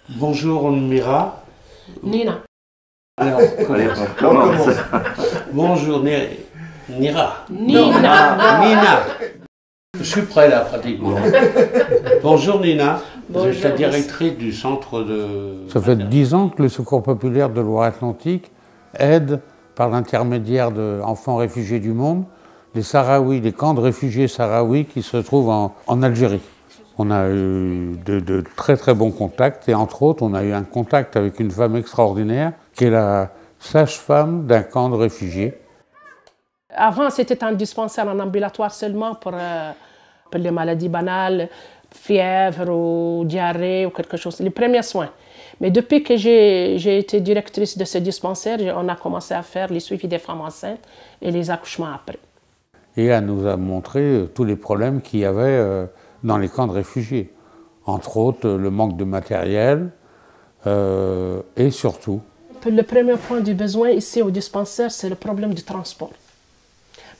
Bonjour Mira. Nina. Alors, bonjour Nira. Nina. Je suis prêt là pratiquement. Bonjour Nina. Vous êtes la directrice du centre de... Ça fait 10 ans que le Secours populaire de Loire-Atlantique aide, par l'intermédiaire d'enfants réfugiés du monde, les Sahraouis, les camps de réfugiés sahraouis qui se trouvent en Algérie. On a eu de très très bons contacts et entre autres on a eu un contact avec une femme extraordinaire qui est la sage-femme d'un camp de réfugiés. Avant c'était un dispensaire en ambulatoire seulement pour les maladies banales, fièvre ou diarrhée ou quelque chose, les premiers soins. Mais depuis que j'ai été directrice de ce dispensaire, on a commencé à faire les suivis des femmes enceintes et les accouchements après. Et elle nous a montré tous les problèmes qu'il y avait dans les camps de réfugiés. Entre autres, le manque de matériel et surtout... Le premier point du besoin ici au dispensaire, c'est le problème du transport.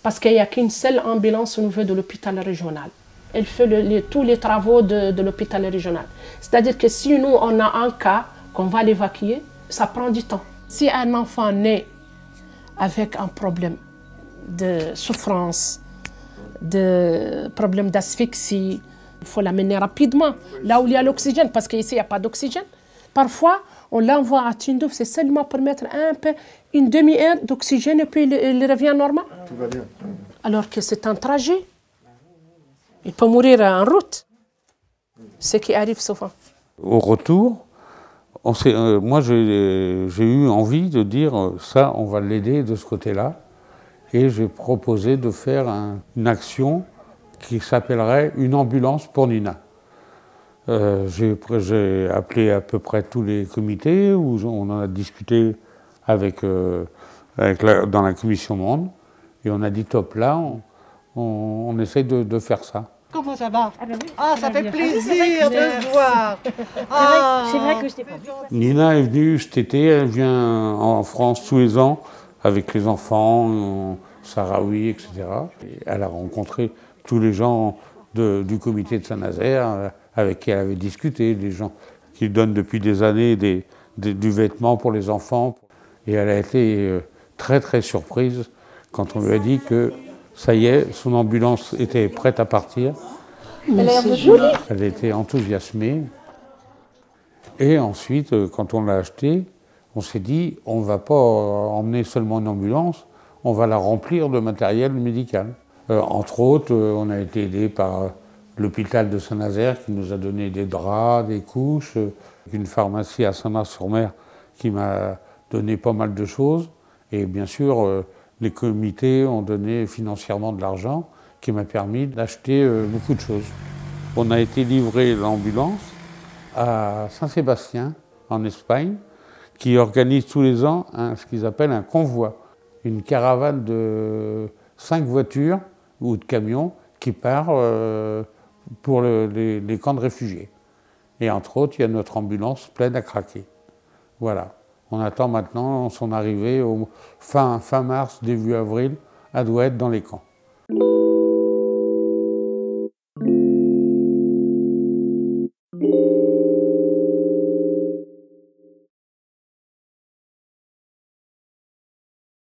Parce qu'il n'y a qu'une seule ambulance au niveau de l'hôpital régional. Elle fait tous les travaux de l'hôpital régional. C'est-à-dire que si nous, on a un cas qu'on va l'évacuer, ça prend du temps. Si un enfant naît avec un problème de souffrance, de problème d'asphyxie, il faut l'amener rapidement, là où il y a l'oxygène, parce qu'ici, il n'y a pas d'oxygène. Parfois, on l'envoie à Tindouf, c'est seulement pour mettre une demi-heure d'oxygène et puis il revient normal. Tout va bien. Alors que c'est un trajet. Il peut mourir en route. Ce qui arrive souvent. Au retour, moi j'ai eu envie de dire ça, on va l'aider de ce côté-là. Et j'ai proposé de faire une action qui s'appellerait une ambulance pour Nina. J'ai appelé à peu près tous les comités où on en a discuté dans la commission monde et on a dit top là, on essaye de faire ça. Comment ça va? Ah, ça fait plaisir de te voir. C'est vrai que je t'ai pas vu. Nina est venue cet été, elle vient en France tous les ans avec les enfants, sahraouis, etc. Et elle a rencontré tous les gens du comité de Saint-Nazaire avec qui elle avait discuté, des gens qui donnent depuis des années du vêtement pour les enfants. Et elle a été très très surprise quand on lui a dit que ça y est, son ambulance était prête à partir. Elle a l'air de jolie. Elle était enthousiasmée. Et ensuite, quand on l'a achetée, on s'est dit, on ne va pas emmener seulement une ambulance, on va la remplir de matériel médical. Entre autres, on a été aidé par l'hôpital de Saint-Nazaire qui nous a donné des draps, des couches, une pharmacie à Saint-Mars-sur-Mer qui m'a donné pas mal de choses. Et bien sûr, les comités ont donné financièrement de l'argent qui m'a permis d'acheter beaucoup de choses. On a été livré l'ambulance à Saint-Sébastien, en Espagne, qui organise tous les ans ce qu'ils appellent un convoi, une caravane de 5 voitures ou de camions qui part pour les camps de réfugiés. Et entre autres, il y a notre ambulance pleine à craquer. Voilà. On attend maintenant son arrivée au fin mars, début avril, elle doit être dans les camps.